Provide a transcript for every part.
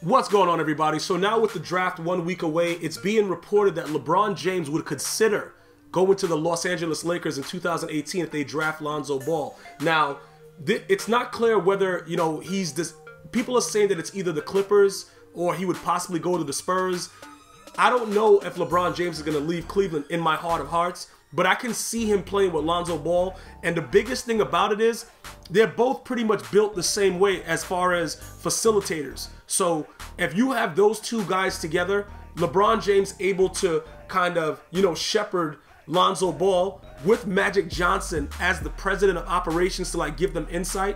What's going on, everybody? So now with the draft 1 week away, it's being reported that LeBron James would consider going to the Los Angeles Lakers in 2018 if they draft Lonzo Ball. Now, it's not clear whether, he's this. People are saying that it's either the Clippers or he would possibly go to the Spurs. I don't know if LeBron James is going to leave Cleveland in my heart of hearts, but I can see him playing with Lonzo Ball. And the biggest thing about it is they're both pretty much built the same way as far as facilitators. So if you have those two guys together, LeBron James able to kind of, shepherd Lonzo Ball with Magic Johnson as the president of operations to like give them insight,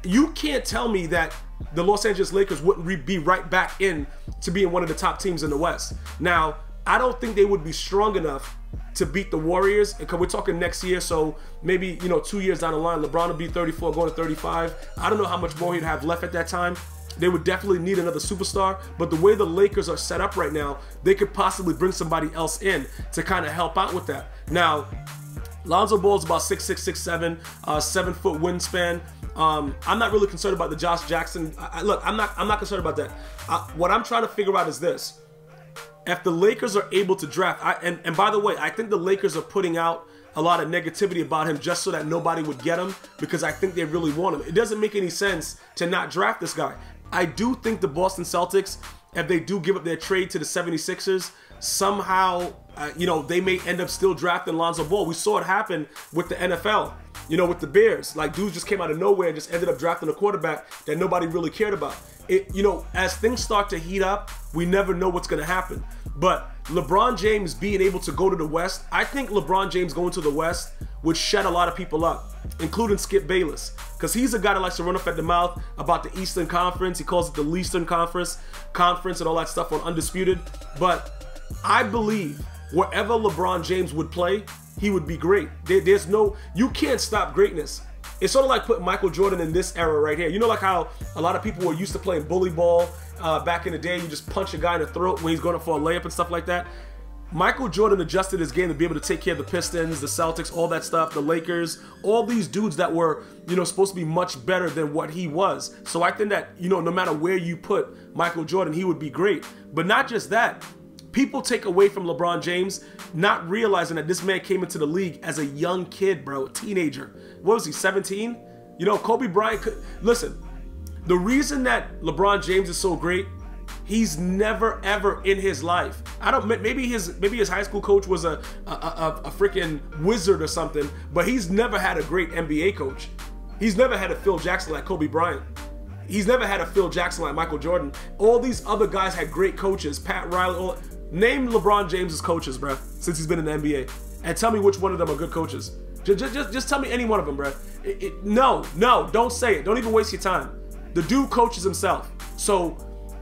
you can't tell me that the Los Angeles Lakers wouldn't be right back in to being one of the top teams in the West. Now, I don't think they would be strong enough to beat the Warriors, because we're talking next year, so maybe 2 years down the line, LeBron will be 34, going to 35. I don't know how much more he'd have left at that time. They would definitely need another superstar, but the way the Lakers are set up right now, they could possibly bring somebody else in to kind of help out with that. Now, Lonzo Ball is about 6'6", 6'7", 7-foot wingspan. I'm not really concerned about the Josh Jackson. Look, I'm not concerned about that. What I'm trying to figure out is this. If the Lakers are able to draft, and by the way, I think the Lakers are putting out a lot of negativity about him just so that nobody would get him, because I think they really want him. It doesn't make any sense to not draft this guy. I do think the Boston Celtics, if they do give up their trade to the 76ers, somehow, they may end up still drafting Lonzo Ball. We saw it happen with the NFL, with the Bears. Like, dudes just came out of nowhere and just ended up drafting a quarterback that nobody really cared about. As things start to heat up, we never know what's going to happen. But LeBron James being able to go to the West, I think LeBron James going to the West would shut a lot of people up, including Skip Bayliss, because he's a guy that likes to run up at the mouth about the Eastern Conference. He calls it the Leastern Conference and all that stuff on Undisputed. But I believe wherever LeBron James would play, he would be great. You can't stop greatness. It's sort of like putting Michael Jordan in this era right here. Like how a lot of people were used to playing bully ball back in the day. You just punch a guy in the throat when he's going for a layup and stuff like that. Michael Jordan adjusted his game to be able to take care of the Pistons, the Celtics, all that stuff, the Lakers, all these dudes that were, supposed to be much better than what he was. So I think that, no matter where you put Michael Jordan, he would be great. But not just that. People take away from LeBron James, not realizing that this man came into the league as a young kid, bro, a teenager. What was he, 17? Kobe Bryant could... Listen, the reason that LeBron James is so great, he's never, ever in his life. Maybe his high school coach was a freaking wizard or something, but he's never had a great NBA coach. He's never had a Phil Jackson like Kobe Bryant. He's never had a Phil Jackson like Michael Jordan. All these other guys had great coaches. Pat Riley, name LeBron James's coaches, bruh, since he's been in the NBA, and tell me which one of them are good coaches. Just tell me any one of them, bruh. No, don't say it. Don't even waste your time. The dude coaches himself. So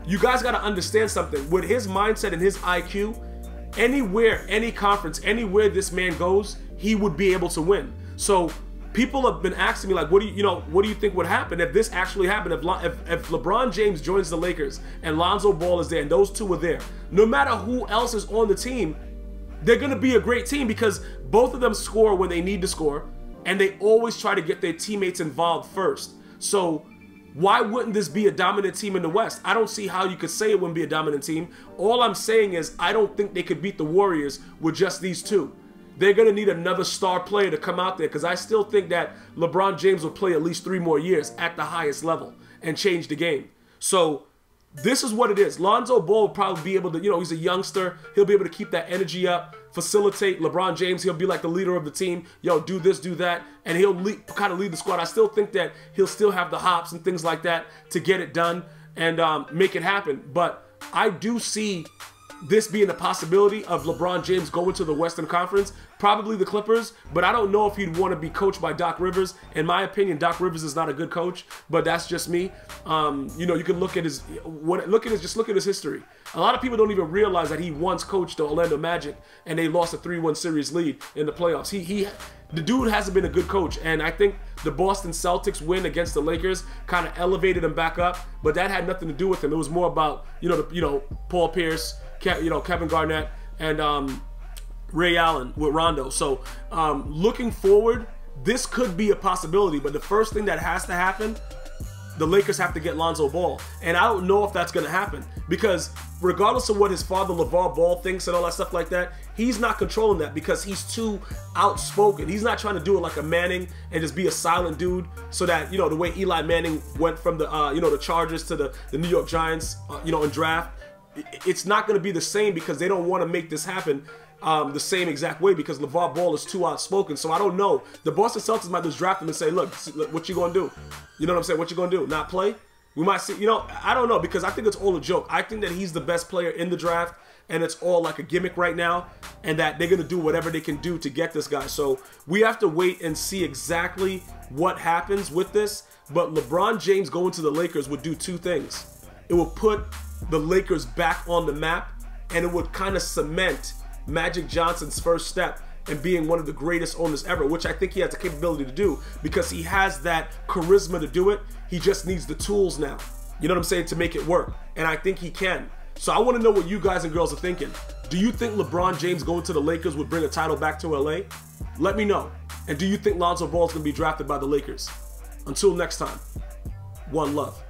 you guys got to understand something. With his mindset and his IQ, anywhere, any conference, anywhere this man goes, he would be able to win. So people have been asking me, like, what do you think would happen if this actually happened? If LeBron James joins the Lakers and Lonzo Ball is there and those two are there, no matter who else is on the team, they're going to be a great team, because both of them score when they need to score, and they always try to get their teammates involved first. So why wouldn't this be a dominant team in the West? I don't see how you could say it wouldn't be a dominant team. All I'm saying is I don't think they could beat the Warriors with just these two. They're going to need another star player to come out there, because I still think that LeBron James will play at least 3 more years at the highest level and change the game. So this is what it is. Lonzo Ball will probably be able to, he's a youngster. He'll be able to keep that energy up, facilitate LeBron James. He'll be like the leader of the team. Do this, do that. And he'll kind of lead the squad. I still think that he'll still have the hops and things like that to get it done and make it happen. But I do see this being a possibility of LeBron James going to the Western Conference, probably the Clippers, but I don't know if he'd want to be coached by Doc Rivers. In my opinion, Doc Rivers is not a good coach, but that's just me. You can look at his history. A lot of people don't even realize that he once coached the Orlando Magic and they lost a 3-1 series lead in the playoffs. The dude hasn't been a good coach, and I think the Boston Celtics win against the Lakers kind of elevated him back up, but that had nothing to do with him. It was more about Paul Pierce, Kevin Garnett, and Ray Allen with Rondo. So looking forward, this could be a possibility, but the first thing that has to happen the Lakers have to get Lonzo Ball. And I don't know if that's going to happen, because regardless of what his father LeVar Ball thinks and all that stuff like that, he's not controlling that because he's too outspoken. He's not trying to do it like a Manning and just be a silent dude, so that, you know, the way Eli Manning went from the you know, the Chargers to the New York Giants, you know, in draft. It's not going to be the same because they don't want to make this happen the same exact way, because LeVar Ball is too outspoken. So I don't know. The Boston Celtics might just draft him and say, look, what you going to do? You know what I'm saying? What you going to do? Not play? We might see, you know, I don't know, because I think it's all a joke. I think that he's the best player in the draft, and it's all like a gimmick right now, and that they're going to do whatever they can do to get this guy. So we have to wait and see exactly what happens with this. But LeBron James going to the Lakers would do two things. It would put the Lakers back on the map, and it would kind of cement Magic Johnson's first step in being one of the greatest owners ever, which I think he has the capability to do, because he has that charisma to do it. He just needs the tools now, you know what I'm saying, to make it work. And I think he can. So I want to know what you guys and girls are thinking. Do you think LeBron James going to the Lakers would bring a title back to LA? Let me know. And do you think Lonzo Ball is going to be drafted by the Lakers? Until next time, one love.